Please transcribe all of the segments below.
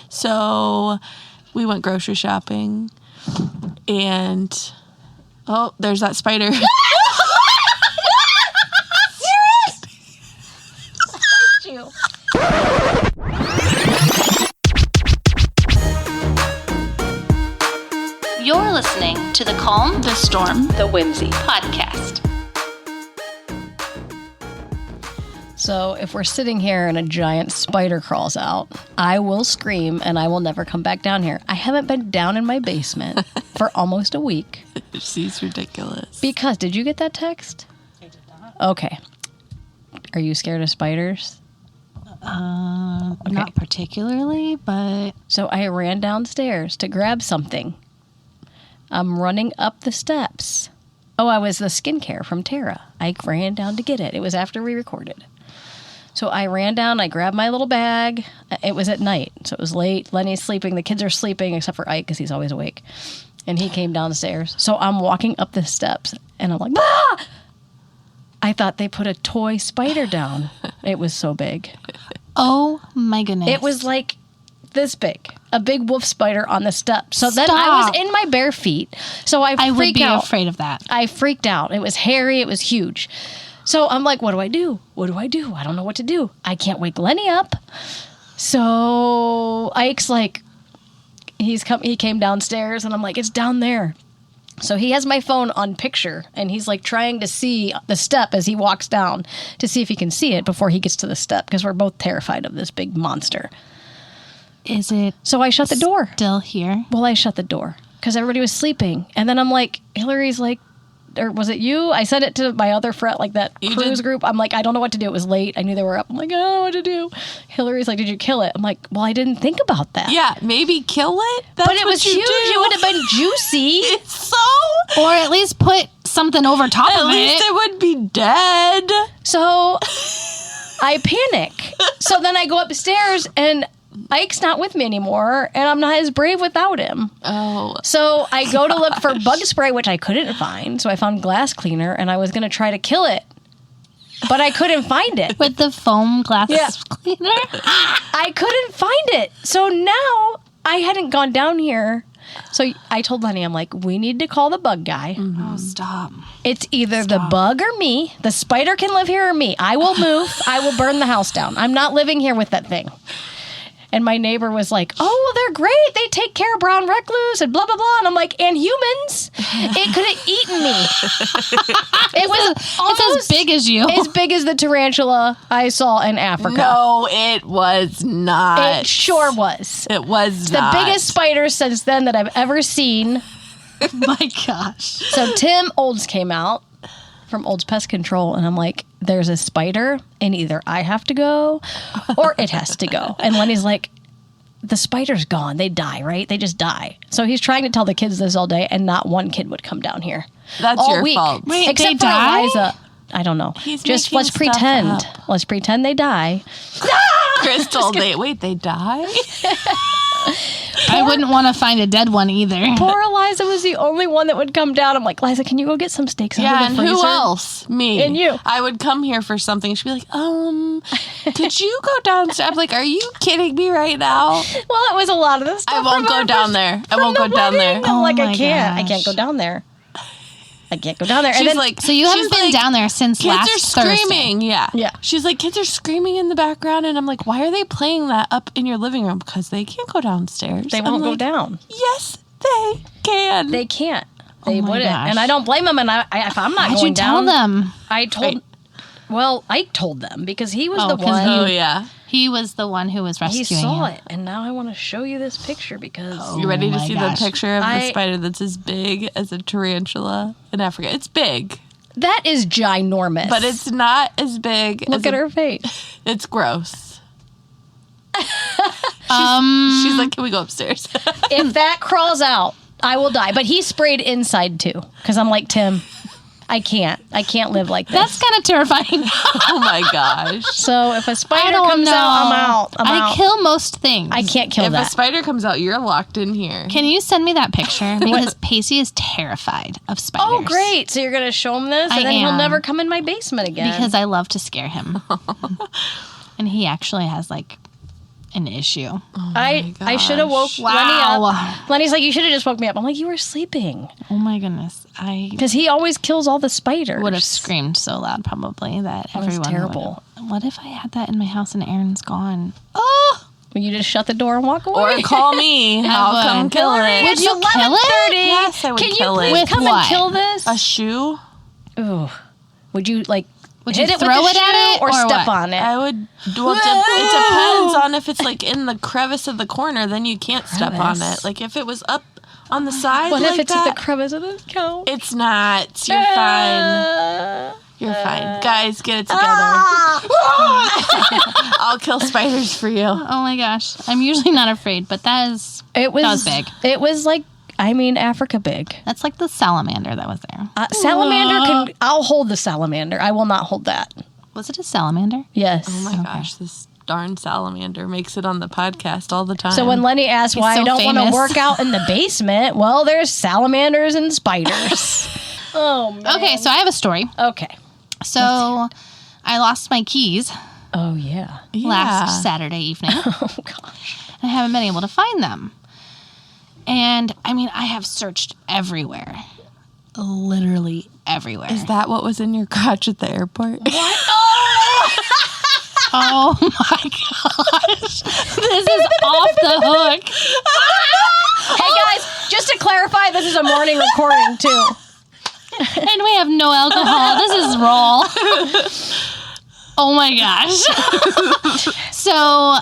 So we went grocery shopping, and there's that spider. You. You're listening to the Calm, The Storm, the Whimsy podcast. So if we're sitting here and a giant spider crawls out, I will scream and I will never come back down here. I haven't been down in my basement for almost a week. She's ridiculous. Because, did you get that text? I did not. Okay. Are you scared of spiders? Not particularly, but... So I ran downstairs to grab something. I'm running up the steps. Oh, I was the skincare from Tara. I ran down to get it. It was after we recorded. So I ran down, I grabbed my little bag. It was at night, so it was late. Lenny's sleeping. The kids are sleeping, except for Ike, because he's always awake. And he came downstairs. So I'm walking up the steps, and I'm like, ah! I thought they put a toy spider down. It was so big. Oh, my goodness. It was like this big. A big wolf spider on the steps. So then I was in my bare feet. So I would be out. afraid of that. I freaked out. It was hairy. It was huge. So I'm like, what do I do? What do I do? I don't know what to do. I can't wake Lenny up. So Ike's like, he came downstairs, and I'm like, it's down there. So he has my phone on picture, and he's like trying to see the step as he walks down to see if he can see it before he gets to the step, because we're both terrified of this big monster. Is it So I shut the door. still here? Well, I shut the door because everybody was sleeping. And then I'm like, Hillary's like, or was it you? I sent it to my other friend, like that cruise group. I'm like, I don't know what to do. It was late. I knew they were up. I'm like, I don't know what to do. Hillary's like, did you kill it? I'm like, well, I didn't think about that. Yeah, maybe kill it. That's But it was huge. It would have been juicy. So, Or at least put something over top at of least it. it would be dead. So I panic. So then I go upstairs, and Ike's not with me anymore, and I'm not as brave without him. Oh. So I go to look for bug spray, which I couldn't find. So I found glass cleaner, and I was going to try to kill it, but I couldn't find it. With the foam glass cleaner? I couldn't find it. So now I hadn't gone down here. So I told Lenny, I'm like, we need to call the bug guy. Oh, stop. It's either the bug or me. The spider can live here or me. I will move. I will burn the house down. I'm not living here with that thing. And my neighbor was like, oh, well, they're great. They take care of brown recluse and blah, blah, blah. And I'm like, and humans? It could have eaten me. It was almost It's as big as you. as big as the tarantula I saw in Africa. No, it was not. It sure was. It was The not. biggest spider since then that I've ever seen. My gosh. So Tim Olds came out from Olds Pest Control, and I'm like, there's a spider, and either I have to go or it has to go. And Lenny's like, the spider's gone. They die, right? They just die. So he's trying to tell the kids this all day, and not one kid would come down here. That's all your week. fault. Wait, Except they for die? Eliza. I don't know. He's Just making let's stuff pretend. up. Let's pretend they die. Crystal, they die? I wouldn't want to find a dead one either. Poor Eliza was the only one that would come down. I'm like, Eliza, can you go get some steaks out Yeah, of and the freezer? who else? Me. And you. I would come here for something. She'd be like, could you go downstairs? I'm like, are you kidding me right now? Well, it was a lot of this stuff. I won't from go our down there. I won't from go the down there. wedding. I'm Oh like, I my can't. I gosh. can't go down there. I can't go down there. She's And then, like, So you haven't she's been like, down there since kids last are screaming. Yeah. Yeah. She's like, kids are screaming in the background. And I'm like, why are they playing that up in your living room? Because they can't go downstairs. they I'm won't go like, down. Yes, they can. They can't. They Oh my wouldn't. gosh. And I don't blame them. And if I'm not How'd going you tell down, them? I told. Well, Ike told them because he was Oh, the 'cause one. Oh, yeah. He was the one who was He rescuing saw you. it, and now I want to show you this picture because You ready to my see gosh. the picture of the I- spider that's as big as a tarantula in Africa? It's big, that is ginormous. but it's not as big look as at her face. It's gross. Um, She's like, can we go upstairs? If that crawls out, I will die. But he sprayed inside too, because I'm like, Tim, I can't live like this. that's kind of terrifying. Oh my gosh. So if a I spider don't comes know. out, I'm out. I'm I out. kill most things. I can't kill If a that. spider comes out, you're locked in here. Can you send me that picture? Because Pacey is terrified of spiders. Oh, great. So you're going to show him this, and I then he'll am. never come in my basement again. Because I love to scare him. And he actually has like an issue. I should have woke Lenny up. Lenny's like, you should have just woke me up. I'm like, you were sleeping. Oh my goodness. Because he always kills all the spiders. Would have screamed so loud probably that everyone was terrible. What if I had that in my house and Aaron's gone? Oh! Will you just shut the door and walk away? Or call me. I'll come kill it. Would you kill it? Yes, I would kill it. Can you please With come what? and kill this? A shoe? Ooh. Would you hit you it with throw the it at shoe it or or step what? on it? I would. Well, it depends on if it's like in the crevice of the corner. Then you can't step on Crevice? it. Like if it was up on the side, What like if it's that, at the crevice of the couch? it's not. You're fine. You're fine. Guys, get it together. I'll kill spiders for you. Oh my gosh. I'm usually not afraid, but that was big. It was like, Africa big. That's like the salamander that was there. Salamander I'll hold the salamander. I will not hold that. Was it a salamander? Yes. Oh my gosh, this darn salamander makes it on the podcast all the time. So when Lenny asked why so I don't want famous. to work out in the basement, well, there's salamanders and spiders. Oh, man. Okay, so I have a story. Okay. So I lost my keys Oh, yeah. last Saturday evening. Oh, gosh. I haven't been able to find them. And I mean, I have searched everywhere. Literally everywhere. Is that what was in your crotch at the airport? Oh my gosh. This is off the hook. Hey, guys, just to clarify, this is a morning recording, too. And we have no alcohol. This is raw. Oh my gosh. So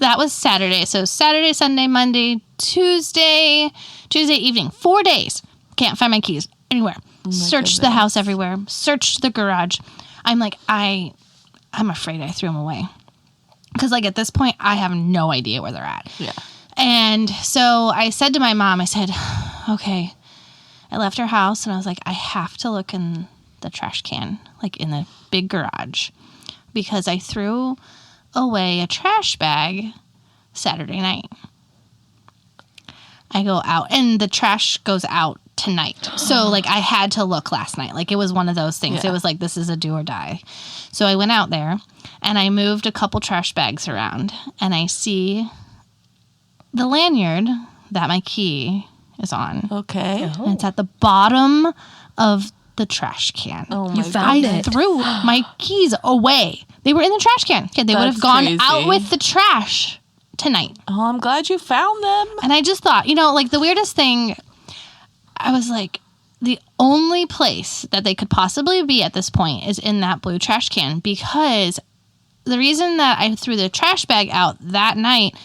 that was Saturday. So Saturday, Sunday, Monday, Tuesday evening. 4 days. Can't find my keys anywhere. Searched the house everywhere. Searched the garage. I'm like, I'm afraid I threw them away. Because like at this point, I have no idea where they're at. Yeah. And so I said to my mom, I said, okay. I left her house and I was like, I have to look in the trash can, like in the big garage, because I threw away a trash bag Saturday night. I go out and the trash goes out tonight. So like I had to look last night. Like it was one of those things. Yeah. It was like, this is a do or die. So I went out there and I moved a couple trash bags around and I see the lanyard that my key is on. Okay. And it's at the bottom of the trash can. Oh my You found God. it. Threw my keys away. They were in the trash can. Okay, they would have That's gone crazy. out with the trash tonight. Oh, I'm glad you found them. And I just thought, like the weirdest thing, I was like, the only place that they could possibly be at this point is in that blue trash can, because the reason that I threw the trash bag out that night,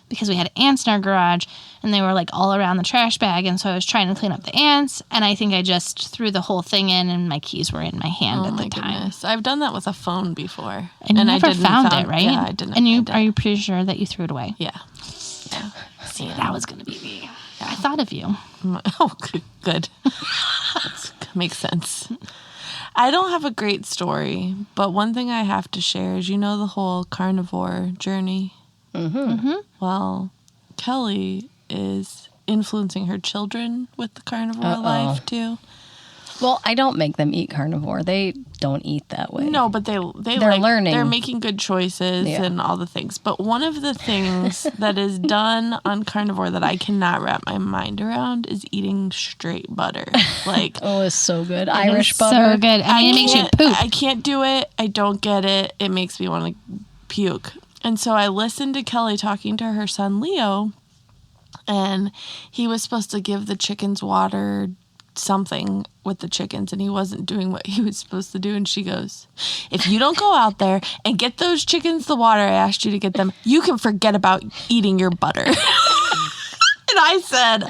because we had ants in our garage and they were like all around the trash bag. And so I was trying to clean up the ants and I think I just threw the whole thing in and my keys were in my hand Oh at my the time. goodness. I've done that with a phone before. And you never I didn't found it, right? Yeah, I didn't. And find are it. you pretty sure that you threw it away? Yeah. See, that was going to be me. I thought of you. Oh, good. Makes sense. I don't have a great story, but one thing I have to share is, the whole carnivore journey. Mm-hmm. Well, Kelly is influencing her children with the carnivore life too. Well, I don't make them eat carnivore. They don't eat that way. No, but they're learning. They're making good choices and all the things. But one of the things that is done on carnivore that I cannot wrap my mind around is eating straight butter. Like, Oh, it's so good. Irish It's butter. so good. I mean, it makes you poop. I can't do it. I don't get it. It makes me want to puke. And so I listened to Kelly talking to her son Leo, and he was supposed to give the chickens water something with the chickens, and he wasn't doing what he was supposed to do. And she goes, if you don't go out there and get those chickens the water I asked you to get them, you can forget about eating your butter. And I said,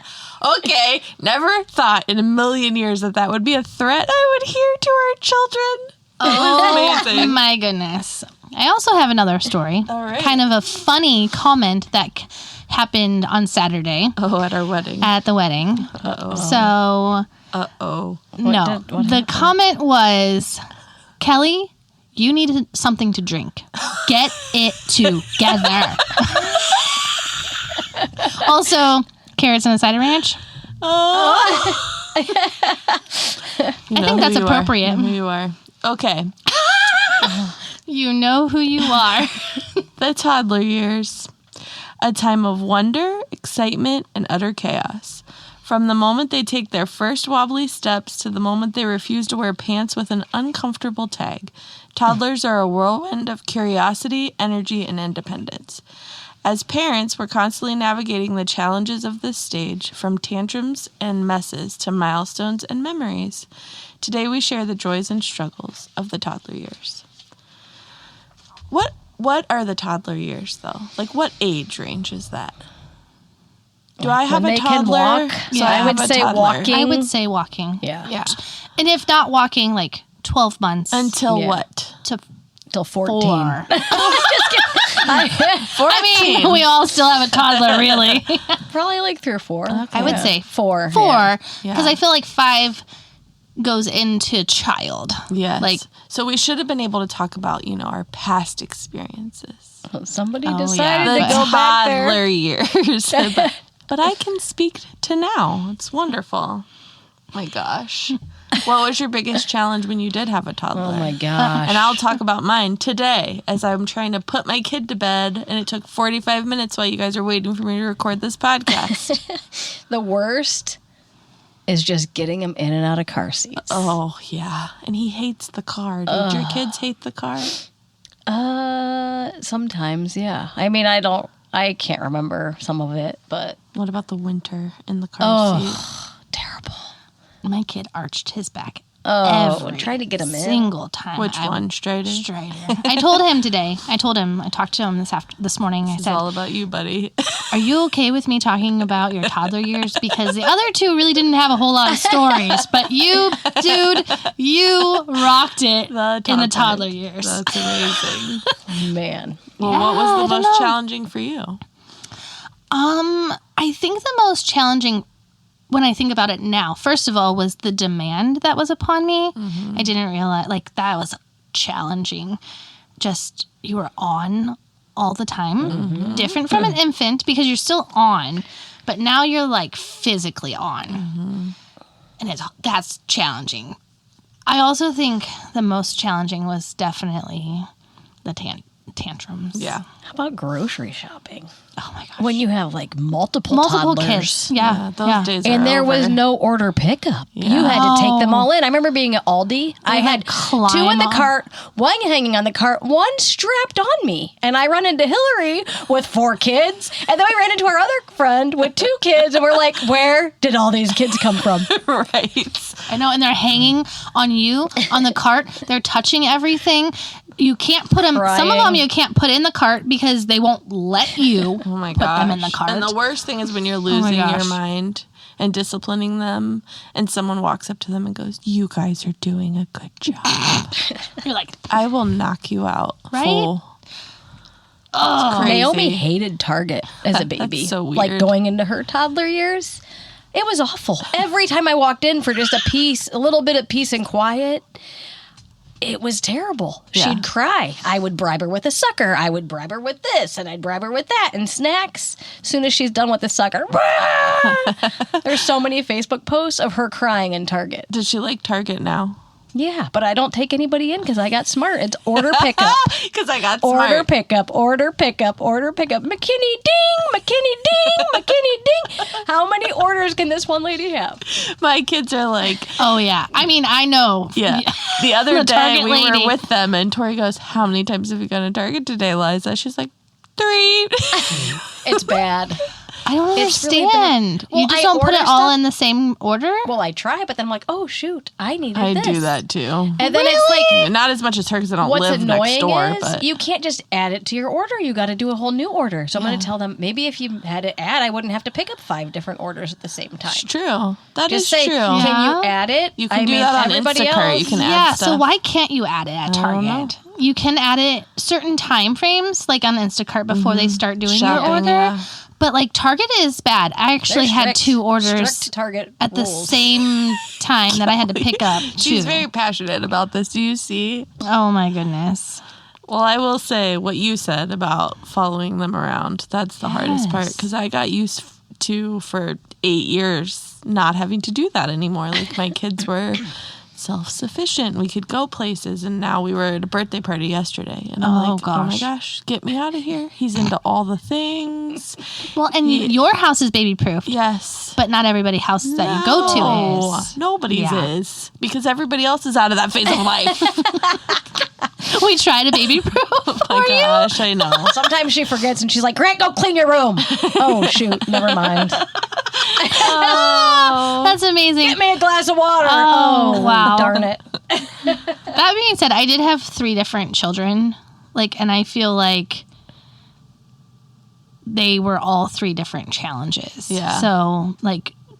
okay, never thought in a million years that would be a threat I would hear to our children. It was amazing. My goodness. I also have another story. All right. Kind of a funny comment that happened on Saturday Oh, at our wedding. at the wedding. Uh-oh. So, Uh-oh. no. what The happened? comment was, Kelly, you need something to drink. Get it together. Also, carrots and a cider ranch. Oh. I think that's appropriate. You know who you are. Okay. You know who you are. The toddler years. A time of wonder, excitement, and utter chaos. From the moment they take their first wobbly steps to the moment they refuse to wear pants with an uncomfortable tag, toddlers are a whirlwind of curiosity, energy, and independence. As parents, we're constantly navigating the challenges of this stage, from tantrums and messes to milestones and memories. Today we share the joys and struggles of the toddler years. What are the toddler years, though? Like, what age range is that? Do I have When a they can toddler? walk, So I have would a say toddler. walking. I would say walking. Yeah. Yeah. And if not walking, like 12 months Until Yeah. what? to Till 14. 4. 14. I mean, we all still have a toddler, really. Probably like 3 or 4. I would say 4. 4. yeah. Because I feel like 5 goes into child. Yes. Like, so we should have been able to talk about, our past experiences. Somebody Oh, decided The to go back there. toddler years. but I can speak to now. It's wonderful. My gosh. What was your biggest challenge when you did have a toddler? Oh my gosh. And I'll talk about mine today as I'm trying to put my kid to bed, and it took 45 minutes while you guys are waiting for me to record this podcast. The worst is just getting him in and out of car seats. Oh, yeah. And he hates the car. Did your kids hate the car? Sometimes, yeah. I mean, I can't remember some of it, but What about the winter in the car seat? terrible. my kid arched his back Oh, every trying to get him in. single time. Which one? Strider? Strider. I told him today. I talked to him this morning. I It's said, all about you, buddy. are you okay with me talking about your toddler years? Because the other two really didn't have a whole lot of stories. But you, dude, you rocked it in the toddler years. That's amazing. Man. Well, Yeah, what was I the don't most know. challenging for you? I think the most challenging when I think about it now, first of all, was the demand that was upon me. I didn't realize, that was challenging. Just, you were on all the time. Different from an infant because you're still on, but now you're physically on. And that's challenging. I also think the most challenging was definitely the tantrums. Yeah. How about grocery shopping? Oh my gosh. When you have multiple Multiple toddlers. kids. Yeah. Those days are And there was over. no order pickup. Yeah. You had to take them all in. I remember being at Aldi. I had climb 2 in the on- cart, 1 hanging on the cart, 1 strapped on me. And I run into Hillary with 4 kids. And then we ran into our other friend with 2 kids. And we're like, where did all these kids come from? Right. I know, and they're hanging on you on the cart. They're touching everything. You can't put them. Some of them Crying. you can't put in the cart because they won't let you Oh my put gosh. them in the cart. And the worst thing is when you're losing your gosh. mind and disciplining them, and someone walks up to them and goes, "You guys are doing a good job." You're like, I will knock you out. Right? Full. oh, Crazy. Naomi hated Target as a baby. so weird. Going into her toddler years. It was awful. Every time I walked in for just a little bit of peace and quiet, it was terrible. Yeah. She'd cry. I would bribe her with a sucker. I would bribe her with this, and I'd bribe her with that, and snacks. As soon as she's done with the sucker, there's so many Facebook posts of her crying in Target. Does she like Target now? Yeah, but I don't take anybody in because I got smart. It's order pickup. Because I got Order smart. pickup, order pickup, order pickup. McKinney ding, McKinney ding, McKinney ding. How many orders can this one lady have? My kids are like, oh yeah. I mean, I know. yeah. The other The day Target we lady. were with them, and Tori goes, "How many times have you gone to Target today, Liza?" She's like, 3. It's bad. I don't It's really understand. bad. Well, You just I don't put order it all stuff- in the same order? Well, I try, but then I'm like, oh shoot, I needed I this. do that too. And then it's like, Not as much as her because I don't what's live annoying next door. is But you can't just add it to your order. You got to do a whole new order. So I'm going to tell them, maybe if you had to add, I wouldn't have to pick up 5 different orders at the same time. it's true. That is Just say, true. can Yeah. you add it? You can I do made that on everybody Instacart. else. You can add Yeah, stuff. so why can't you add it at don't know. Target? You can add it certain time frames, like on Instacart before they start doing your Shopping, order. yeah. But Target is bad. I actually They're had strict. 2 orders Strict Target at the rules. same time that I had to pick up. She's 2. very passionate about this. Do you see? Oh my goodness. Well, I will say what you said about following them around. That's the hardest part Yes. because I got used to, for 8 years, not having to do that anymore. Like my kids were self-sufficient. We could go places, and now we were at a birthday party yesterday, and I'm like, oh my gosh, get me out of here. He's into all the things. Well, and your house is baby proof. Yes. But not everybody's houses that you go to is. Nobody's is. Because everybody else is out of that phase of life. We tried a baby proof. Oh my gosh, I know. Sometimes she forgets and she's like, Grant, go clean your room. Oh, shoot. Never mind. Oh, that's amazing. Get me a glass of water. Oh, wow. Darn it. That being said, I did have 3 different children. And I feel like they were all 3 different challenges. Yeah. So,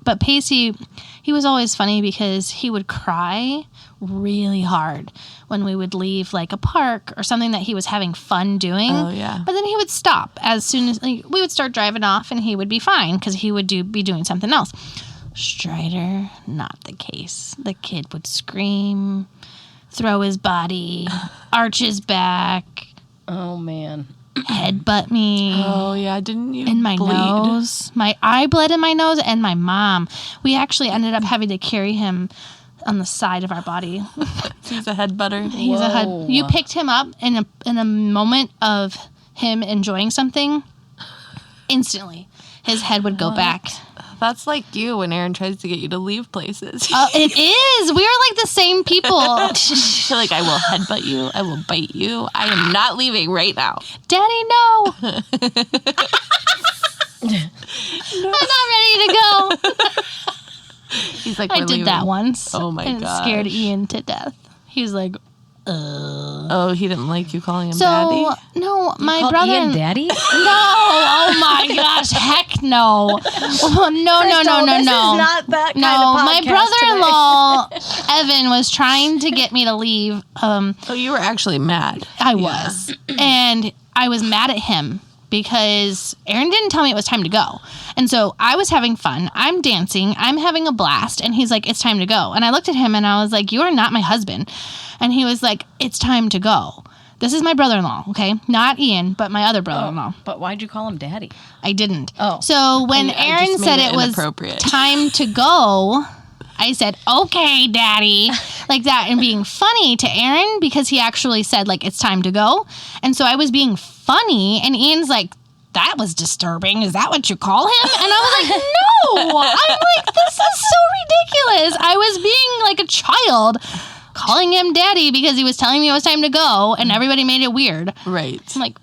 but Pacey, he was always funny because he would cry really hard when we would leave a park or something that he was having fun doing. Oh, yeah. But then he would stop as soon as we would start driving off, and he would be fine because he would be doing something else. Strider, not the case. The kid would scream, throw his body, arch his back. Oh, man. Headbutt me. Oh, yeah. Didn't you in my bleed? nose. I bled in my nose, and my mom. We actually ended up having to carry him on the side of our body. He's a headbutter. He's a head. You picked him up in a moment of him enjoying something. Instantly, his head would go back. That's like you when Aaron tries to get you to leave places. It is. We are like the same people. You're like, I will headbutt you. I will bite you. I am not leaving right now. Daddy, no. I'm not ready to go. He's like, I we're did leaving. that once. Oh my and gosh. it scared Ian to death. He was like, Oh, he didn't like you calling him so, daddy? No, my Called brother. Ian Daddy? No, oh my gosh, heck no. Oh, no. This is not that kind of my podcast brother-in-law, Evan, was trying to get me to leave. Oh, you were actually mad. I was. And I was mad at him because Aaron didn't tell me it was time to go. And so I was having fun. I'm dancing. I'm having a blast. And he's like, it's time to go. And I looked at him and I was like, you are not my husband. And he was like, it's time to go. This is my brother-in-law, okay? Not Ian, but my other brother-in-law. But why'd you call him Daddy? I didn't. Oh. So when I Aaron just said made it it was inappropriate. time to go, I said, okay, Daddy, like that, and being funny to Aaron because he actually said, it's time to go. And so I was being funny, and Ian's like, that was disturbing. Is that what you call him? And I was like, no. I'm like, this is so ridiculous. I was being like a child calling him Daddy because he was telling me it was time to go, and everybody made it weird. Right. I'm like,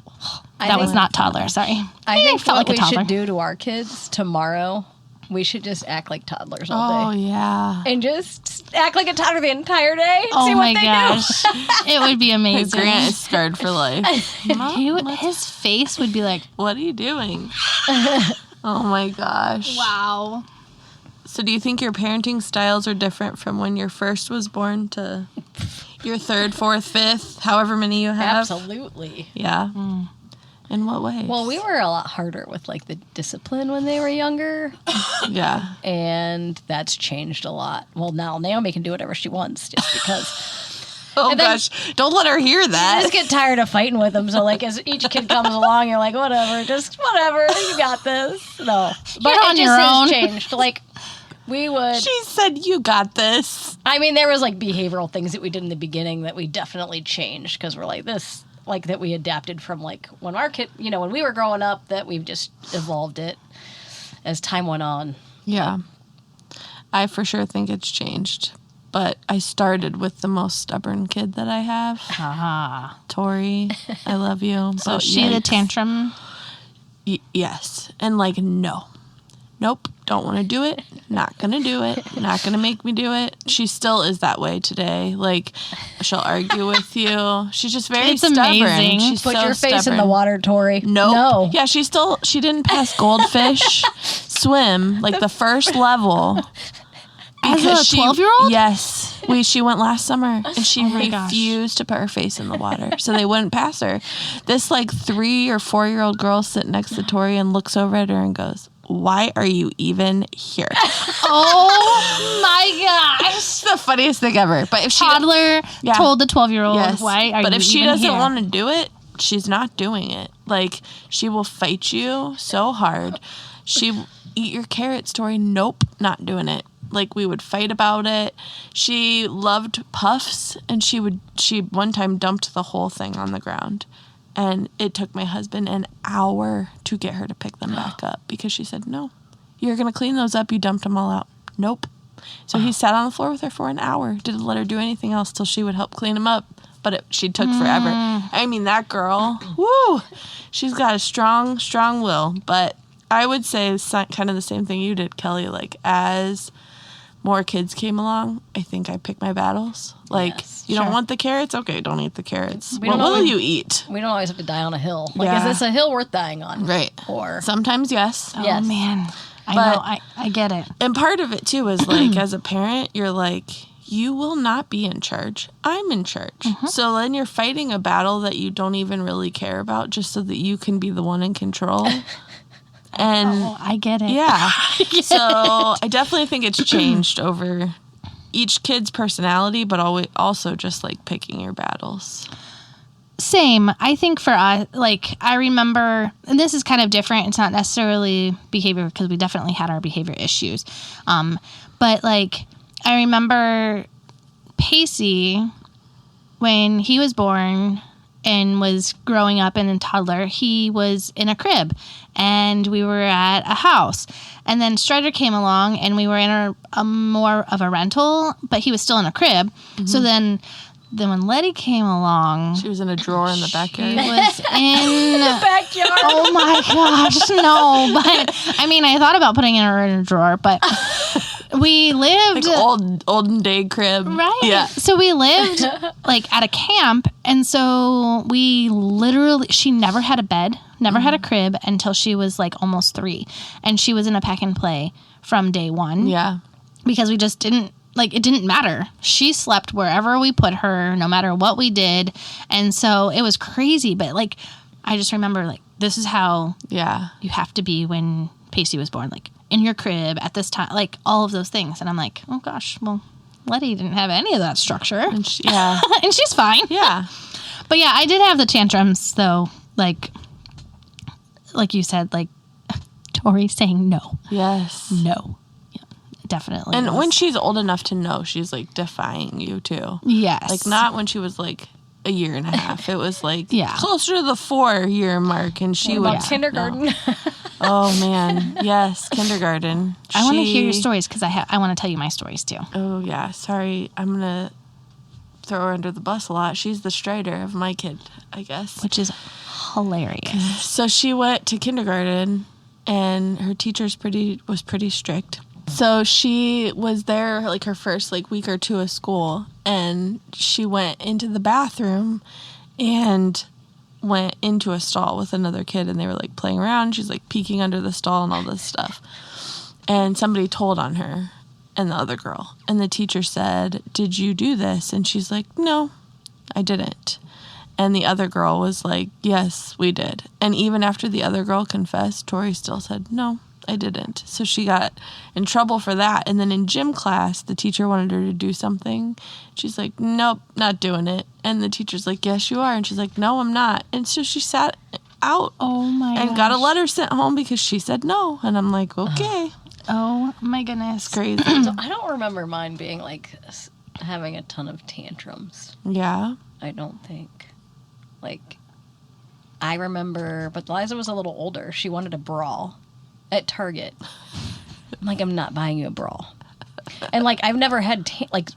that was not Toddler, sorry. I think felt what like a we toddler. should do to our kids tomorrow, we should just act like toddlers all Oh, day. yeah. And just act like a toddler the entire day. Oh See my what they gosh. It would be amazing. Grant is scarred for life. His face would be like, What are you doing? Oh, my gosh. wow. So do you think your parenting styles are different from when your first was born to your third, fourth, fifth, however many you do. have? Absolutely. Yeah. In what way? Well, we were a lot harder with the discipline when they were younger, Yeah. and that's changed a lot. Well, now Naomi can do whatever she wants just because. Oh, And then- gosh. Don't let her hear I that. just get tired of fighting with them. So, as each kid comes along, you're like, whatever, just whatever, you got this. No. But You're it on just your has own. changed. We would. She said, you got this. I mean, there was behavioral things that we did in the beginning that we definitely changed because we're like this, that we adapted from when our kid, when we were growing up, that we've just evolved it as time went on. Yeah. I for sure think it's changed. But I started with the most stubborn kid that I have. Ah. Tori, I love you. So but she the yikes. tantrum. Yes. And no. Nope. Don't want to do it. Not going to do it. Not going to make me do it. She still is that way today. She'll argue with you. She's just very It's stubborn. amazing. She's Put so your face in stubborn. the water, Tori. Nope. No. Yeah, she didn't pass goldfish swim, the first level. As a Because 12-year-old? Yes. She went last summer and she my gosh. refused to put her face in the water. So they wouldn't pass her. This 3 or 4-year-old girl sits next to Tori and looks over at her and goes, why are you even here? Oh my gosh. It's the funniest thing ever. But if she Toddler told the 12-year-old, yes. why are but you if she even doesn't here? want to do it, she's not doing it. She will fight you so hard. She eat your carrots, Tori. Nope, not doing it. like, we would fight about it. She loved puffs, and she one time dumped the whole thing on the ground. And it took my husband an hour to get her to pick them back up because she said, no, you're going to clean those up. You dumped them all out. Nope. So he sat on the floor with her for an hour. Didn't let her do anything else till she would help clean them up. But she took forever. I mean, that girl, woo, she's got a strong, strong will. But I would say it's kind of the same thing you did, Kelly. Like, as more kids came along, I think I picked my battles. Like, you don't want the carrots? Okay, don't eat the carrots. What will you eat? We don't always have to die on a hill. Like, Yeah. is this a hill worth dying on? Right. Or Sometimes, yes. Yes. Oh, man. I But- know. I get it. And part of it, too, is like, as a parent, you're like, you will not be in charge. I'm in charge. So then you're fighting a battle that you don't even really care about just so that you can be the one in control. And Oh, I get it. yeah. So I definitely think it's changed over each kid's personality, but also just like picking your battles. Same. I think for us, like, I remember, and this is kind of different. It's not necessarily behavior because we definitely had our behavior issues. But like, I remember Pacey, when he was born and was growing up and in toddler, he was in a crib and we were at a house. And then Strider came along and we were in a more of a rental, but he was still in a crib. So then when Letty came along, She was in a drawer in the he backyard. was in backyard. Oh my gosh, no. But I mean, I thought about putting her in a drawer, but we lived Like olden day crib. right. Yeah. So we lived like at a camp, and so we literally she never had a bed, never had a crib until she was like almost 3, and she was in a pack and play from day 1. Yeah. Because we just didn't. Like, it didn't matter. She slept wherever we put her, no matter what we did. And so it was crazy. But, like, I just remember, like, this is how Yeah. you have to be when Pacey was born. Like, in your crib at this time. Like, all of those things. And I'm like, oh, gosh, well, Letty didn't have any of that structure. And yeah. And she's fine. Yeah. But, yeah, I did have the tantrums, though. Like you said, like, Tori saying no. Yes. No. Definitely. And was. when she's old enough to know, she's like defying you too. Yes. Like not when she was like a year and a half. It was like Yeah. closer to the 4-year mark, and she would kindergarten. no. Oh man, yes, kindergarten. I want to hear your stories because I want to tell you my stories too. Oh yeah, sorry, I'm gonna throw her under the bus a lot. She's the Strider of my kid, I guess. Which is hilarious. So she went to kindergarten, and her teacher's was pretty strict. So she was there like her first like week or two of school, and she went into the bathroom and went into a stall with another kid, and they were like playing around. She's like peeking under the stall and all this stuff. And somebody told on her and the other girl. And the teacher said, "Did you do this?" And she's like, "No, I didn't." And the other girl was like, "Yes, we did." And even after the other girl confessed, Tori still said, "No, I didn't." So she got in trouble for that. And then in gym class, the teacher wanted her to do something. She's like, "Nope, not doing it." And the teacher's like, "Yes, you are." And she's like, "No, I'm not." And so she sat out Oh my and got a letter sent home because she said no. And I'm like, okay. Oh my goodness. Crazy. So I don't remember mine being like having a ton of tantrums. Yeah. I don't think. Like, I remember, but Liza was a little older. She wanted a bra at Target. I'm like, I'm not buying you a bra. And like, I've never had like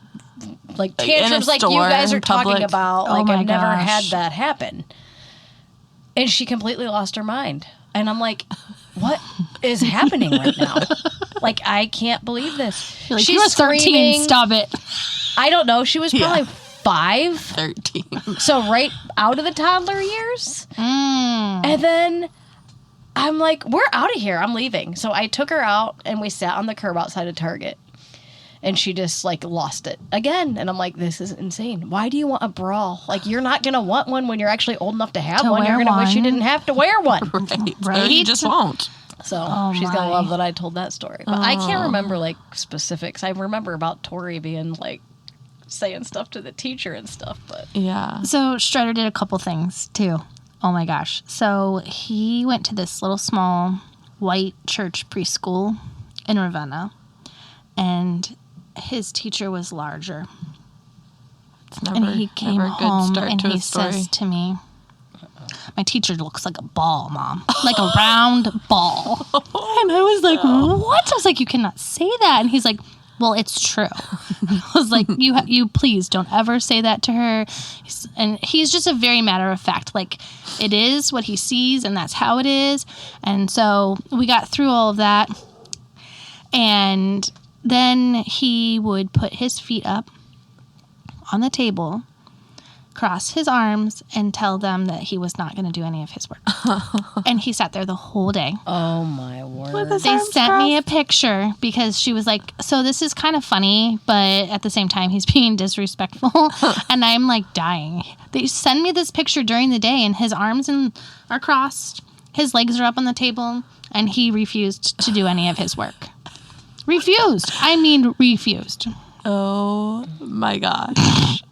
tantrums like you store, guys are in public. talking about. Oh Like, my I've never gosh. had that happen. And she completely lost her mind. And I'm like, what is happening right now? Like, I can't believe this. Like, She's you were 13. screaming. Stop it. I don't know. She was probably 5. 13. So right out of the toddler years. And then I'm like, we're out of here. I'm leaving. So I took her out and we sat on the curb outside of Target. And she just like lost it again. And I'm like, this is insane. Why do you want a bra? Like, you're not going to want one when you're actually old enough to have To one. You're wear going to wish you one. didn't have to wear one. Right. Or you just won't. So Oh, she's going to my. love that I told that story. But I can't remember like specifics. I remember about Tori being like saying stuff to the teacher and stuff. But Yeah. So Strider did a couple things too. Oh my gosh. So he went to this little small white church preschool in Ravenna. and his teacher was larger. It's never, And he came never a good home start and to he a story. says to me, my teacher looks like a ball, Mom. Like a round ball. And I was like, what? I was like, you cannot say that. And he's like, well, it's true. I was like, you please don't ever say that to her. And he's just a very matter of fact. Like, it is what he sees, and that's how it is. And so we got through all of that. And then he would put his feet up on the table, cross his arms, and tell them that he was not going to do any of his work. And he sat there the whole day. Oh, my word. They sent me a picture because she was like, so this is kind of funny, but at the same time, he's being disrespectful. And I'm like dying. They send me this picture during the day, and his arms are crossed, his legs are up on the table, and he refused to do any of his work. Refused. I mean, refused. Oh, my gosh.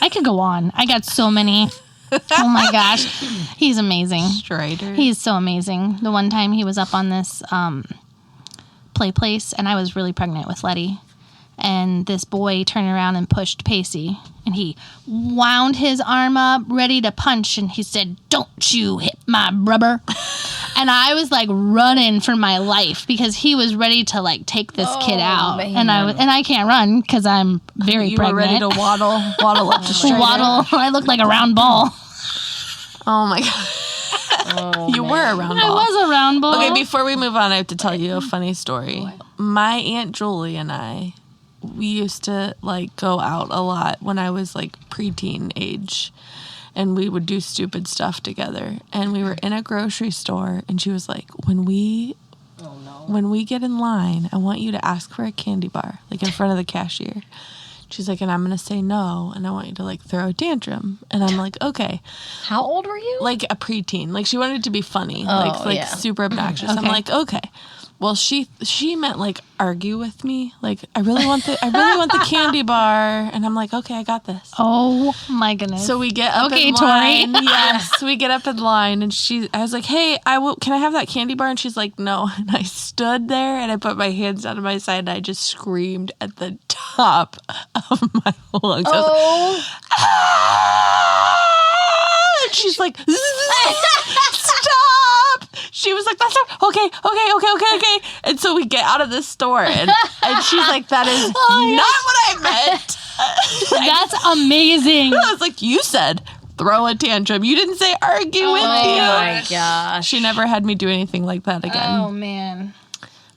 I could go on. I got so many. Oh my gosh. He's amazing. Strider. He's so amazing. The one time he was up on this play place, and I was really pregnant with Letty. And this boy turned around and pushed Pacey. And he wound his arm up, ready to punch. And he said, "Don't you hit my rubber." And I was like running for my life because he was ready to like take this kid out. Man. And I can't run because I'm very pregnant. You were ready to waddle up to Strider. Waddle. I look like a round ball. Oh, my God. Oh, You were a round I ball. was a round ball. Okay, before we move on, I have to tell you a funny story. My Aunt Julie and I, we used to like go out a lot when I was like preteen age, and we would do stupid stuff together. And we were in a grocery store, and she was like, when we get in line, I want you to ask for a candy bar, like in front of the cashier. She's like, and I'm going to say no, and I want you to like throw a tantrum. And I'm like, okay. How old were you? Like a preteen. Like she wanted it to be funny, Oh, like yeah. super obnoxious. Okay. I'm like, okay. Well, she meant like argue with me. Like I really want the candy bar, and I'm like, okay, I got this. Oh my goodness. So we get up Okay, in Tori. line. Yes, we get up in line, and I was like, hey, can I have that candy bar? And she's like, no. And I stood there, and I put my hands down to my side, and I just screamed at the top of my lungs. I was like, "Ah!" And she's like, stop. She was like, that's okay. And so we get out of the store, and she's like, that is not what I meant. That's amazing. I was like, you said throw a tantrum. You didn't say argue with Oh, you. my gosh. She never had me do anything like that again. Oh man.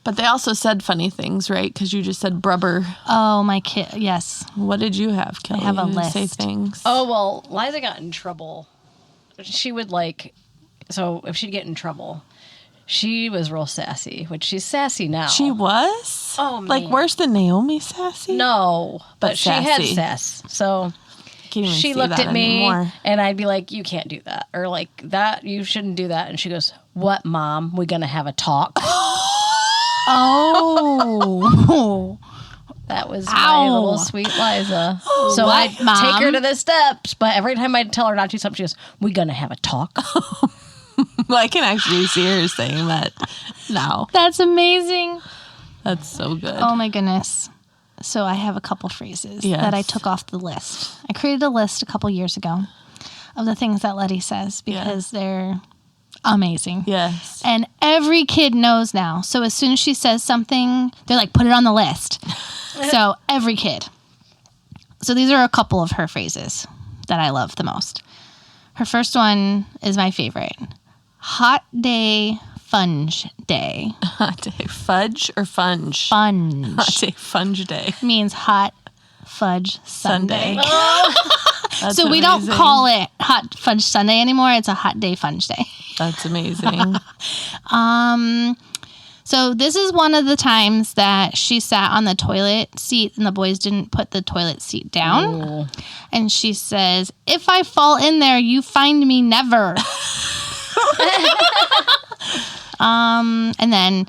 But they also said funny things, right? Because you just said brubber. Oh my kid. Yes. What did you have, Kelly? have a You didn't say list. things. Oh, well, Liza got in trouble. She would so if she'd get in trouble, she was real sassy, which she's sassy now. She was? Oh, man. Like worse than Naomi sassy? No, but she had sassy. sass. So Can't even she see looked that at me anymore. and I'd be like, you can't do that. Or like, that, you shouldn't do that. And she goes, what, Mom? We gonna have a talk? Oh. That was my Ow. little sweet Liza. So what, I'd Mom? take her to the steps, but every time I'd tell her not to do something, she goes, we gonna have a talk? Well, I can actually see her saying that now. That's amazing. That's so good. Oh my goodness. So I have a couple phrases Yes. that I took off the list. I created a list a couple years ago of the things that Letty says because they're amazing. Yes. And every kid knows now. So as soon as she says something, they're like, put it on the list. So every kid. So these are a couple of her phrases that I love the most. Her first one is my favorite. Hot day, funge day. Hot day. Fudge or funge? Funge Hot day, funge day. means hot fudge sundae. That's So we don't amazing. call it hot fudge sundae anymore. It's a hot day funge day. That's amazing. So this is one of the times that she sat on the toilet seat and the boys didn't put the toilet seat down. Ooh. And she says, if I fall in there, you find me never. And then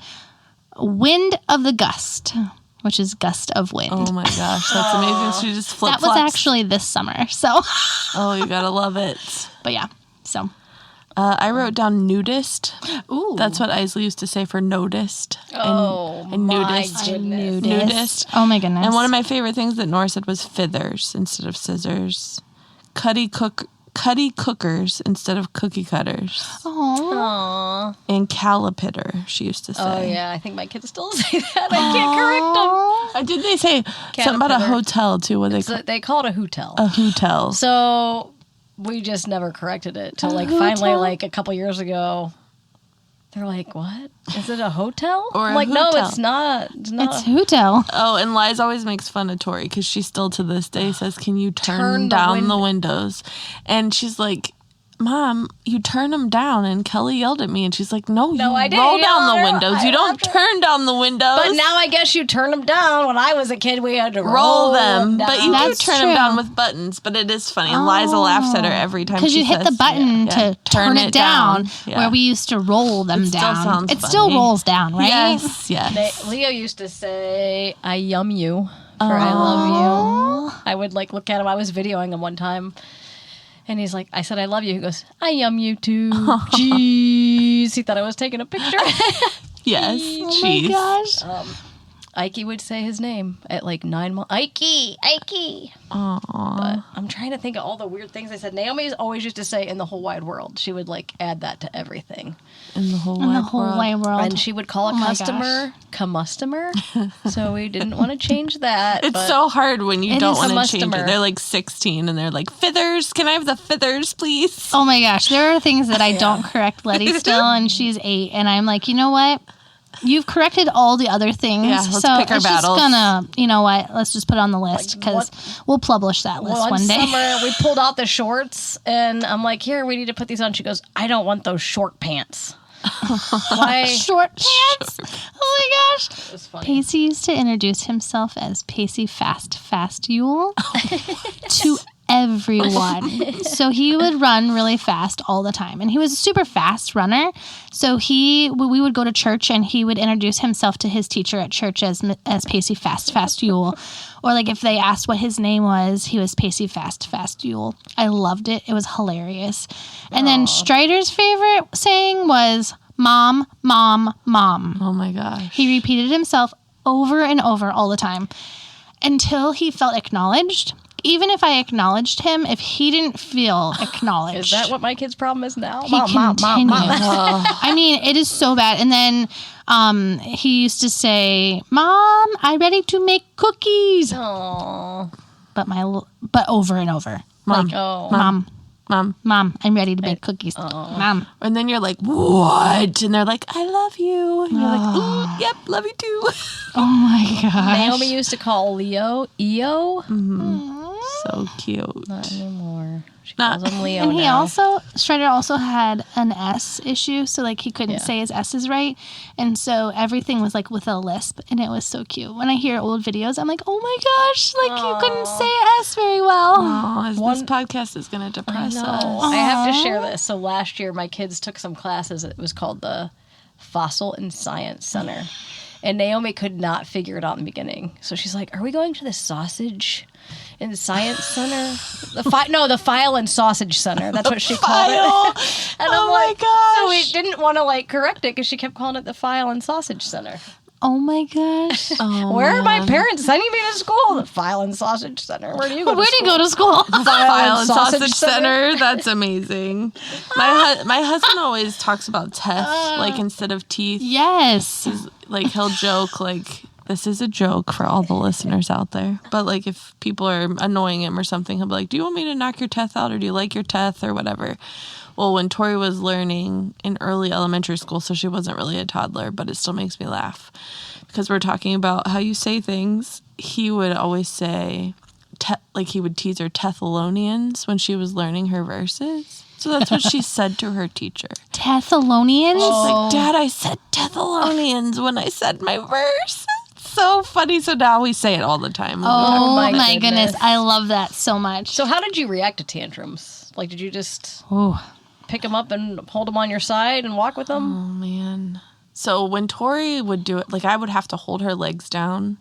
wind of the gust, which is gust of wind. Oh my gosh, that's amazing. She just flip That was actually this summer. So, Oh, you gotta love it. but yeah. So I wrote down nudist. Ooh. That's what Isley used to say for noticed. Oh, and my nudist. goodness. Nudist. Oh my goodness. And one of my favorite things that Nora said was fithers instead of scissors. Cuddy cookers instead of cookie cutters. Aw. And calipitter, she used to say. Oh, yeah. I think my kids still say that. I can't correct them. Did they say something about a Calipitter. hotel, too? What They call it a hotel. a hotel. So we just never corrected it till finally like a couple years ago. They're like, "What? Is it a hotel?" Or I'm a like, "No, hotel. it's not. It's not." It's Hootel. Oh, and Liz always makes fun of Tori because she still to this day says, "Can you turn the down the windows?" And she's like, "Mom, you turn them down." And Kelly yelled at me, and she's like, "No, you I didn't roll yell down at the her. windows. I You don't laughed at turn down the windows. But now I guess you turn them down. When I was a kid, we had to roll them. down. But you That's do turn true. them down with buttons. But it is funny. And Liza laughs at her every time Because she you hit says, the button yeah, to turn it down, Yeah. where we used to roll them It still down. sounds It still funny. rolls down, right? Yes. Leo used to say, "I yum you" for "I love you." I would like look at him. I was videoing him one time. And he's like, I said, "I love you." He goes, "I yum you too." Jeez. He thought I was taking a picture. Yes. Oh my gosh. Ike would say his name at like 9 months. Ike. Aww. But I'm trying to think of all the weird things I said. Naomi's always used to say "in the whole wide world." She would like add that to everything. In the whole In the wide whole world. wide world. And she would call a Oh my customer "customer." So we didn't want to change that. It's but so hard when you It don't is want a to change it. customer. They're like 16 and they're like, "Fithers, can I have the fithers, please?" Oh my gosh, there are things that I don't correct Letty still, and she's 8, and I'm like, you know what? You've corrected all the other things, Yeah, let's so pick our it's battles. just gonna, you know what? Let's just put it on the list because what- we'll publish that list One one day. summer, we pulled out the shorts, and I'm like, "Here, we need to put these on." She goes, "I don't want those short pants." Why? Short pants. Oh my gosh. It was funny. Pacey used to introduce himself as Pacey Fast Yule to everyone. So he would run really fast all the time. And he was a super fast runner. So we would go to church and he would introduce himself to his teacher at church as Pacey Fast Yule. Or like if they asked what his name was, he was Pacey Fast Yule. I loved it. It was hilarious. And then Strider's favorite saying was "Mom, Mom, Mom." Oh my gosh. He repeated himself over and over all the time until he felt acknowledged. Even if I acknowledged him, if he didn't feel acknowledged, Is that what my kid's problem is now? he continued. I mean, it is so bad. And then he used to say, "Mom, I'm ready to make cookies," Oh. but over and over. Mom. Like, Oh. Mom, I'm ready to make cookies. Mom. And then you're like, "What?" And they're like, "I love you." And you're like, "Ooh, yep, love you too." Oh my gosh. Naomi used to call Leo EO. So cute. Not anymore. She Not- calls him Leo And he now. Strider also had an S issue, so like he couldn't say his S's right, and so everything was like with a lisp, and it was so cute. When I hear old videos, I'm like, oh my gosh, like you couldn't say S very well. Oh, this podcast is going to depress us. I have to share this. So last year, my kids took some classes. It was called the Fossil and Science Center. And Naomi could not figure it out in the beginning. So she's like, "Are we going to the Sausage and Science Center?" The File and Sausage Center. That's what she called it. And Oh I'm my like, gosh. So we didn't want to like correct it because she kept calling it the File and Sausage Center. Oh my gosh. Where are my parents sending me to school? The File and Sausage Center. Where do you go? Where do you go to school? File and Sausage Center. That's amazing. My husband always talks about teeth, like instead of teeth. Yes. Like he'll joke like, this is a joke for all the listeners out there. But like if people are annoying him or something, he'll be like, "Do you want me to knock your teeth out, or do you like your teeth, or whatever?" Well, when Tori was learning in early elementary school, so she wasn't really a toddler, but it still makes me laugh because we're talking about how you say things. He would always say, like he would tease her Thethalonians when she was learning her verses. So that's what she said to her teacher. Tethalonians? She's like, "Dad, I said Thethalonians when I said my verse." So funny. So now we say it all the time. Oh my my goodness. goodness. I love that so much. So how did you react to tantrums? Like, did you just Ooh. pick them up and hold them on your side and walk with them? Oh, man. So when Tori would do it, like I would have to hold her legs down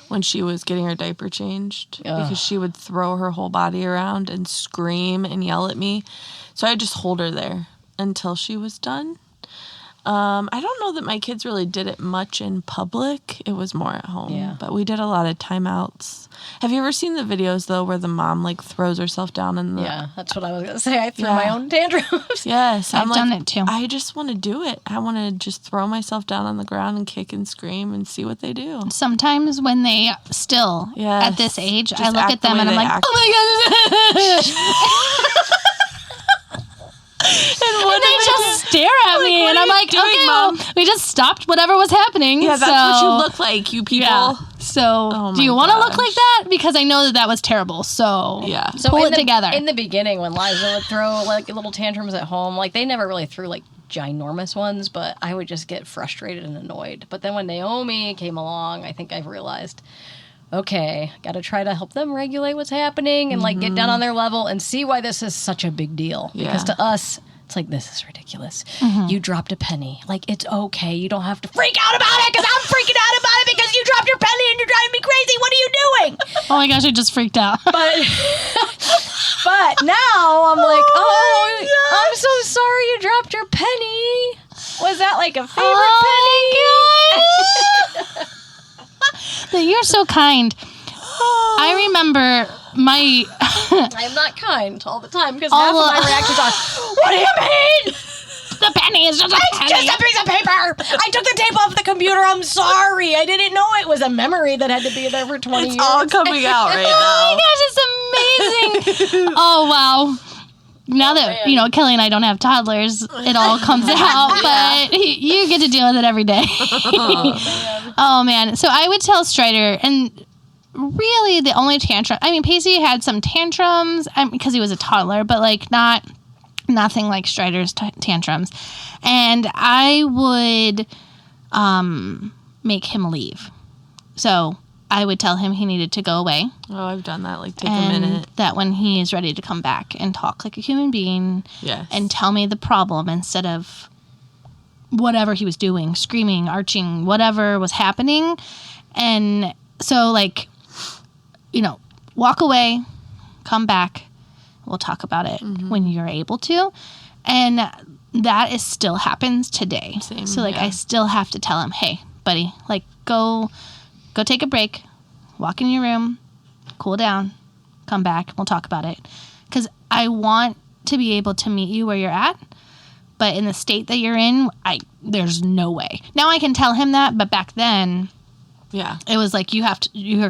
when she was getting her diaper changed because she would throw her whole body around and scream and yell at me. So I just hold her there until she was done. I don't know that my kids really did it much in public. It was more at home. Yeah. But we did a lot of timeouts. Have you ever seen the videos, though, where the mom, like, throws herself down in the... Yeah, that's what I was going to say. I threw my own tantrums. Yes. I've done it, too. I just want to do it. I want to just throw myself down on the ground and kick and scream and see what they do. Sometimes when they still, Yes. at this age, Just I look act at them the and way I'm they like, act. oh my God. And what And they just stare at me, what and are I'm you like, doing, okay, Mom? well, we just stopped whatever was happening. Yeah, that's what you look like, you people. Yeah. So, Oh do my you want to look gosh. like that? Because I know that was terrible. So, Yeah. So pull in it the, together. In the beginning, when Liza would throw like little tantrums at home, like they never really threw like ginormous ones, but I would just get frustrated and annoyed. But then when Naomi came along, I think I've realized, okay, got to try to help them regulate what's happening and like get down on their level and see why this is such a big deal. Because Yeah. to us, it's like, this is ridiculous. You dropped a penny. Like, it's okay. You don't have to freak out about it because I'm freaking out about it because you dropped your penny and you're driving me crazy. What are you doing? oh my gosh, I just freaked out. But now I'm like, oh, I'm so sorry you dropped your penny. Was that like a favorite penny? You're so kind. I remember my... I'm not kind all the time because half of my reactions are, what do you mean? the penny is just a penny. Just a piece of paper. I took the tape off the computer. I'm sorry. I didn't know it was a memory that had to be there for 20 years. It's all coming out right Oh now. my gosh, it's amazing. Oh, wow. Now that, man. Kelly and I don't have toddlers, it all comes out, but you get to deal with it every day. Oh, man. So I would tell Strider, and really the only tantrum, Pacey had some tantrums because he was a toddler, but like nothing like Strider's tantrums. And I would make him leave. So I would tell him he needed to go away. Oh, I've done that. Like, take a And minute. that when he is ready to come back and talk like a human being Yes. and tell me the problem instead of whatever he was doing, screaming, arching, whatever was happening. And so, like, walk away, come back. We'll talk about it when you're able to. And that still happens today. Same, so, like, yeah. I still have to tell him, hey, buddy, like, go take a break, walk in your room, cool down, come back, we'll talk about it. Because I want to be able to meet you where you're at, but in the state that you're in, there's no way. Now I can tell him that, but back then, Yeah. it was like, you're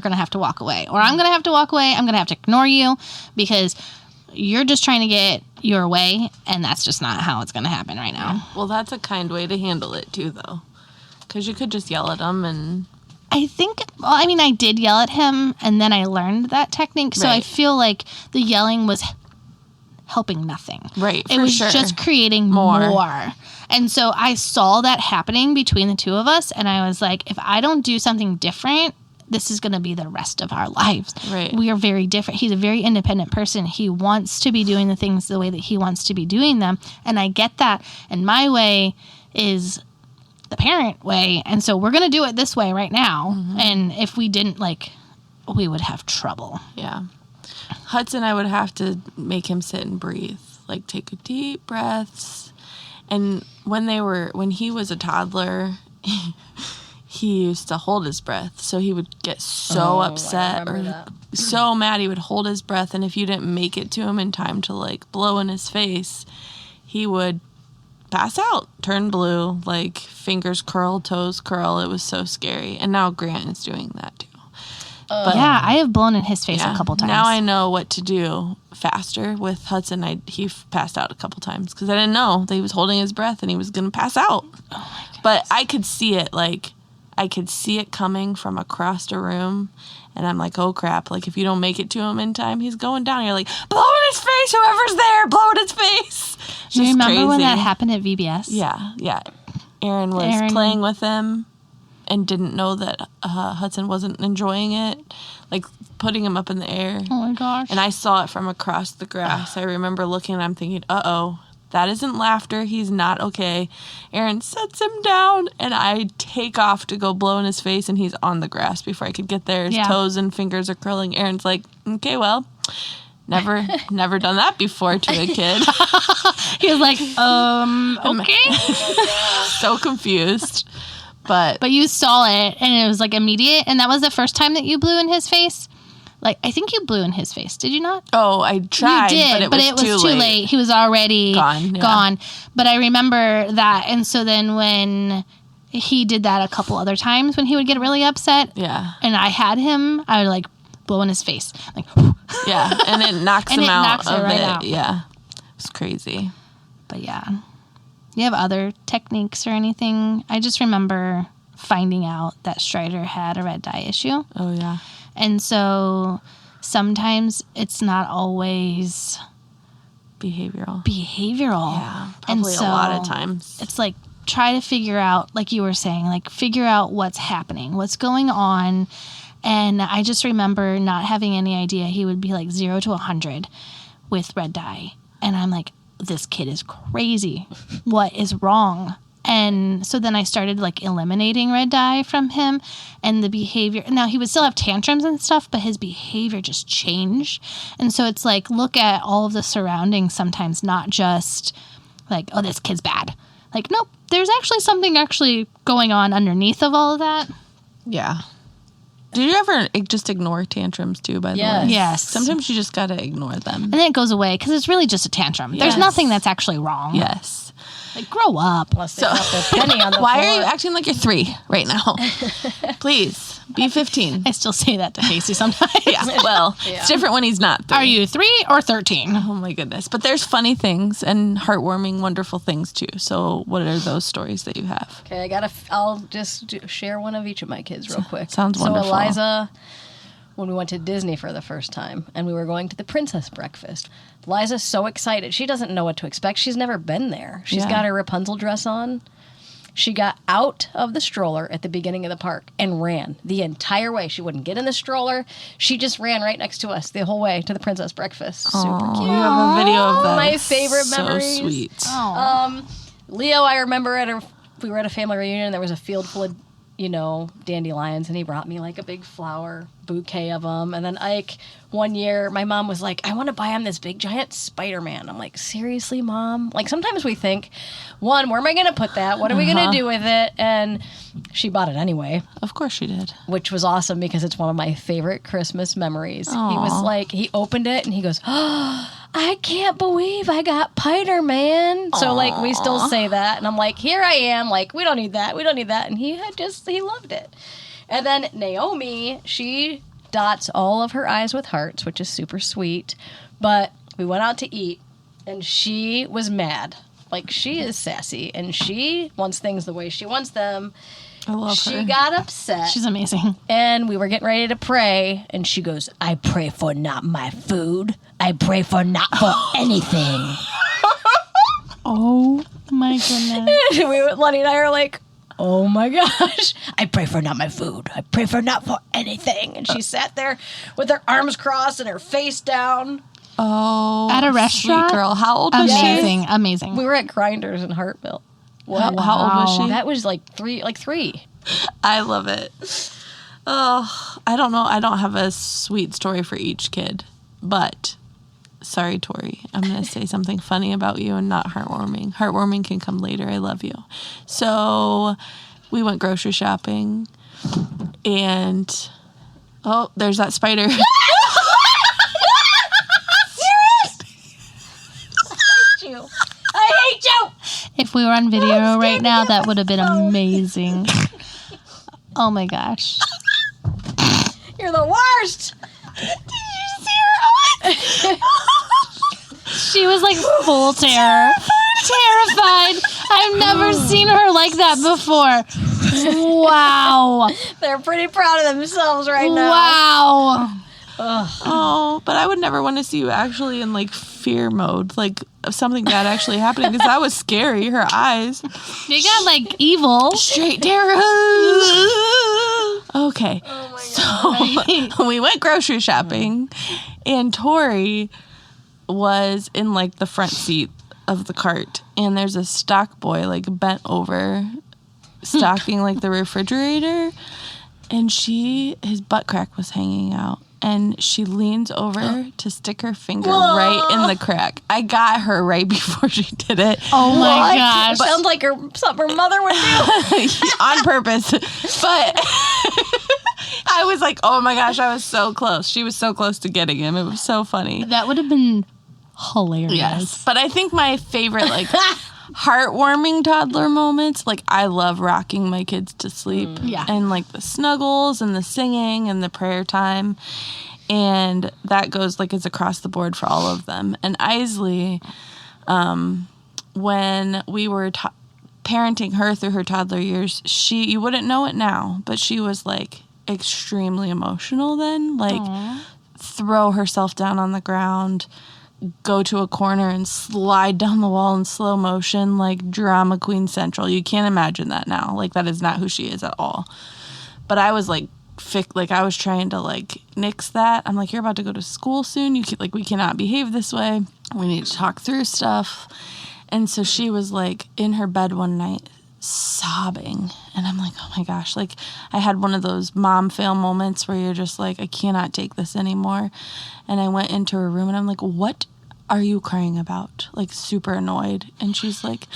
going to have to walk away. Or I'm going to have to walk away, I'm going to have to ignore you, because you're just trying to get your way, and that's just not how it's going to happen right now. Well, that's a kind way to handle it, too, though. Because you could just yell at them and... I think, I did yell at him, and then I learned that technique, so I Right. feel like the yelling was helping nothing. Right, It for was sure. just creating more. And so I saw that happening between the two of us, and I was like, if I don't do something different, this is going to be the rest of our lives. Right. We are very different. He's a very independent person. He wants to be doing the things the way that he wants to be doing them, and I get that. And my way is the parent way, and so we're going to do it this way right now. And if we didn't, we would have trouble. Yeah. Hudson, I would have to make him sit and breathe. Like, take deep breaths. And when he was a toddler, he used to hold his breath. So he would get so upset or so mad he would hold his breath. And if you didn't make it to him in time to, like, blow in his face, he would pass out, turn blue, like fingers curl, toes curl. It was so scary. And now Grant is doing that too. But Yeah, I have blown in his face a couple times. now I know what to do faster with Hudson. He passed out a couple times because I didn't know that he was holding his breath and he was going to pass out. But I could see it, I could see it coming from across the room. And I'm like, oh crap, like if you don't make it to him in time, he's going down. You're like, blow in his face, whoever's there, blow in his face. Do you Just remember when crazy. that happened at VBS? Yeah. Aaron was playing with him and didn't know that Hudson wasn't enjoying it, like putting him up in the air. Oh my gosh. And I saw it from across the grass. I remember looking and I'm thinking, uh-oh, that isn't laughter. He's not okay. Aaron sets him down and I take off to go blow in his face and he's on the grass before I could get there. His toes and fingers are curling. Aaron's like, okay, well, Never done that before to a kid. He was like, okay. So confused. But you saw it, and it was like immediate, and that was the first time that you blew in his face? Like, I think you blew in his face. Did you not? oh, I tried, You did, but it was too late. He was already Gone, yeah. gone. But I remember that, and so then when he did that a couple other times when he would get really upset, Yeah. and I had him, I would like blow in his face. Like, Yeah, and it knocks And him it out knocks it of right it. out. Yeah. It's crazy. but yeah. You have other techniques or anything? I just remember finding out that Strider had a red dye issue. Oh, yeah. And so sometimes it's not always Behavioral. behavioral. Yeah, probably a lot of times. It's like try to figure out, like you were saying, like figure out what's happening, what's going on. And I just remember not having any idea. He would be like 0 to 100 with red dye. And I'm like, this kid is crazy. What is wrong? And so then I started like eliminating red dye from him and the behavior. Now he would still have tantrums and stuff, but his behavior just changed. And so it's like, look at all of the surroundings sometimes, not just like, oh, this kid's bad. Like, nope, there's actually something actually going on underneath of all of that. Yeah. Did you ever just ignore tantrums too, by the Yes. way? Yes. Sometimes you just got to ignore them. And then it goes away because it's really just a tantrum. There's Yes. nothing that's actually wrong. Yes. Like, grow up. Unless they drop their penny on the Why floor. are you acting like you're 3 right now? Please, be 15. I still say that to Casey sometimes. Yeah, well, it's different when he's not 3. Are you 3 or 13? Oh my goodness. But there's funny things and heartwarming, wonderful things too. So what are those stories that you have? Okay, I'll just share one of each of my kids real quick. Sounds wonderful. So Eliza, when we went to Disney for the first time, and we were going to the princess breakfast, Liza's so excited. She doesn't know what to expect. She's never been there. She's Yeah. got her Rapunzel dress on. She got out of the stroller at the beginning of the park and ran the entire way. She wouldn't get in the stroller. She just ran right next to us the whole way to the princess breakfast. Super Aw, cute. you have a video of that. My favorite So memories. sweet. Leo, I remember we were at a family reunion and there was a field full of, dandelions, and he brought me like a big flower bouquet of them. And then Ike, one year, my mom was like, I want to buy him this big giant Spider-Man. I'm like, seriously, Mom? Like, sometimes we think, one, where am I going to put that? What are we going to do with it? And she bought it anyway, Of course she did. which was awesome because it's one of my favorite Christmas memories. He Aw. was like, he opened it and he goes, oh, I can't believe I got Spider-Man. So like we still say that, and I'm like, here I am, like we don't need that, and he loved it. And then Naomi, she dots all of her eyes with hearts, which is super sweet. But we went out to eat, and she was mad. Like, she is sassy, and she wants things the way she wants them. I love She her. got upset. She's amazing. And we were getting ready to pray, and she goes, I pray for not my food. I pray for not for anything. Oh my goodness. Lenny and I are like, oh my gosh. I pray for not my food. I pray for not for anything. And she sat there with her arms crossed and her face down. Oh, At a restaurant? sweet girl. How old was she? Amazing. Amazing. We were at Grinders in Hartville. How old was she? That was like three. I love it. Oh, I don't know. I don't have a sweet story for each kid, but sorry, Tori. I'm going to say something funny about you and not heartwarming. Heartwarming can come later. I love you. So we went grocery shopping, and oh, there's that spider. I hate you. If we were on video right now, that would have been amazing. Oh my gosh. You're the worst. She was like full terror. Terrified. I've never seen her like that before. Wow. They're pretty proud of themselves right now. Wow. Oh, but I would never want to see you actually in like fear mode, like of something bad actually happening, because that was scary. Her eyes. They got like evil. Straight terror. Okay. So we went grocery shopping, and Tori was in like the front seat of the cart, and there's a stock boy like bent over stocking like the refrigerator, and his butt crack was hanging out, and she leans over to stick her finger right in the crack. I got her right before she did it. Oh my gosh. Sounds like something her mother would do. On purpose. But I was like, oh my gosh, I was so close. She was so close to getting him. It was so funny. That would have been hilarious. Yes. But I think my favorite, like, heartwarming toddler moments, like, I love rocking my kids to sleep. Yeah. And, like, the snuggles and the singing and the prayer time. And that goes, like, it's across the board for all of them. And Isley, when we were parenting her through her toddler years, you wouldn't know it now, but she was, like, extremely emotional then. Like, throw herself down on the ground, go to a corner and slide down the wall in slow motion, like drama queen central. You can't imagine that now. Like, that is not who she is at all. But I was like, I was trying to like nix that. I'm like, you're about to go to school soon. We cannot behave this way. We need to talk through stuff. And so she was like in her bed one night sobbing, and I'm like, oh my gosh, like I had one of those mom fail moments where you're just like, I cannot take this anymore. And I went into her room and I'm like, what are you crying about? Like, super annoyed. And she's like,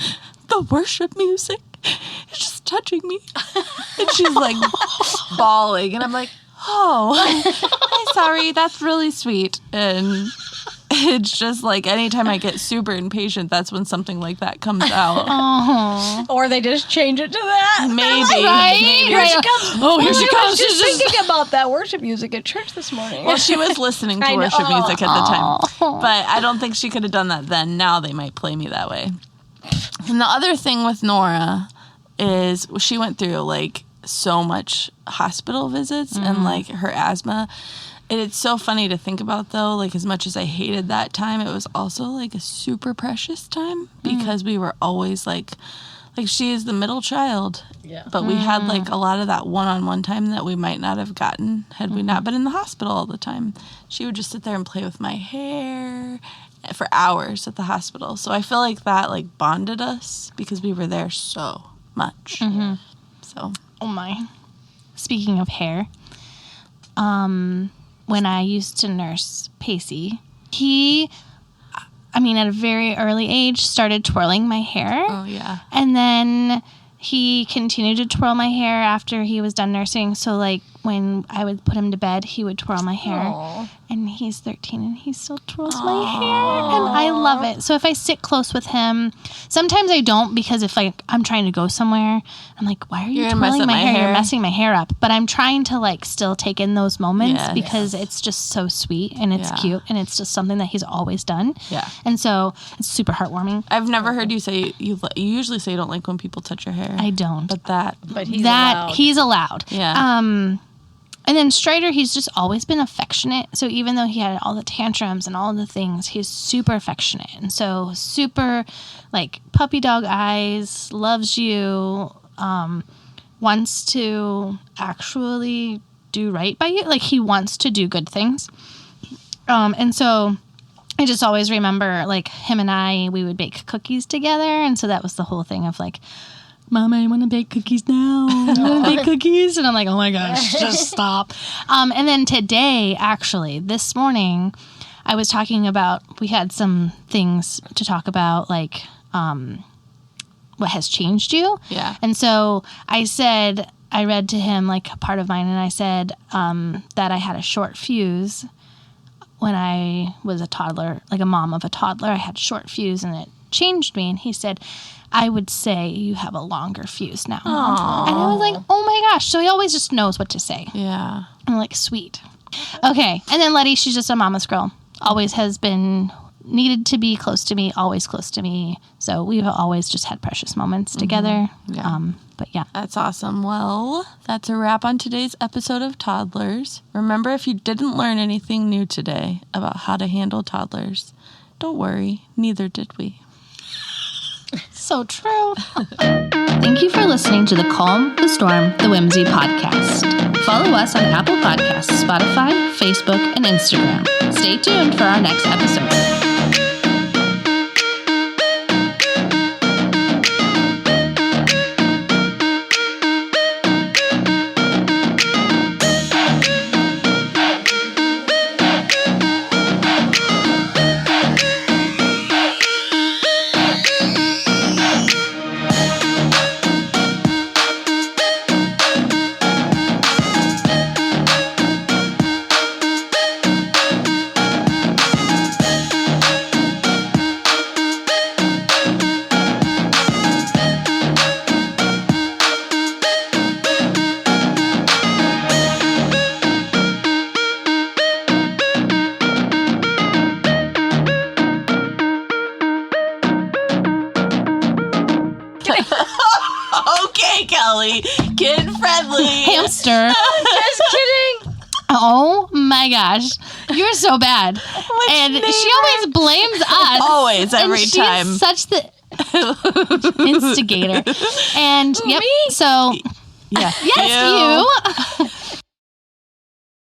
the worship music, it's just touching me. And she's like bawling, and I'm like, oh, I'm sorry, that's really sweet. And it's just like anytime I get super impatient, that's when something like that comes out. Or they just change it to that. Maybe. Right? Here she comes. Oh, here she I comes. was just thinking about that worship music at church this morning. Well, she was listening to I know. worship music at the time. But I don't think she could have done that then. Now they might play me that way. And the other thing with Nora is she went through like so much hospital visits and like her asthma. And it's so funny to think about, though, like, as much as I hated that time, it was also, like, a super precious time because we were always, like, she is the middle child. Yeah. But we had, like, a lot of that one-on-one time that we might not have gotten had we not been in the hospital all the time. She would just sit there and play with my hair for hours at the hospital. So I feel like that, like, bonded us because we were there so much. Mm-hmm. So. Oh, my. Speaking of hair, when I used to nurse Pacey, he, at a very early age, started twirling my hair. Oh, yeah. And then he continued to twirl my hair after he was done nursing. So, like, when I would put him to bed, he would twirl my hair. Aww. And he's 13 and he still twirls my hair. And I love it. So if I sit close with him, sometimes I don't, because if like I'm trying to go somewhere, I'm like, why are you twirling my hair? You're messing my hair up. But I'm trying to like still take in those moments because it's just so sweet and it's cute and it's just something that he's always done. Yeah. And so it's super heartwarming. I've never heard you say, you usually say you don't like when people touch your hair. I don't. But he's allowed. Yeah. And then Strider, he's just always been affectionate. So even though he had all the tantrums and all the things, he's super affectionate. And so super, like, puppy dog eyes, loves you, wants to actually do right by you. Like, he wants to do good things. And so I just always remember, like, him and we would bake cookies together. And so that was the whole thing of, like, Mama, I want to bake cookies now. I want to bake cookies. And I'm like, oh my gosh, just stop. And then today, actually, this morning, I was talking about, we had some things to talk about, like what has changed you. Yeah. And so I read to him like a part of mine, and I said that I had a short fuse when I was a toddler, like a mom of a toddler. I had a short fuse and it changed me. And he said, I would say you have a longer fuse now. Aww. And I was like, oh my gosh. So he always just knows what to say. Yeah. I'm like, sweet. Okay. And then Letty, she's just a mama's girl. Always has been needed to be close to me, always close to me. So we've always just had precious moments together. Yeah. But yeah. That's awesome. Well, that's a wrap on today's episode of Toddlers. Remember, if you didn't learn anything new today about how to handle toddlers, don't worry, neither did we. So true. Thank you for listening to the Calm, the Storm, the Whimsy podcast. Follow us on Apple Podcasts, Spotify, Facebook, and Instagram. Stay tuned for our next episode. Kelly, kid friendly. Hamster. Just kidding. Oh my gosh. You're so bad. And neighbor? she always blames us. Always, every and time. She's such the instigator. And yep. Me? So Yeah. yes, you.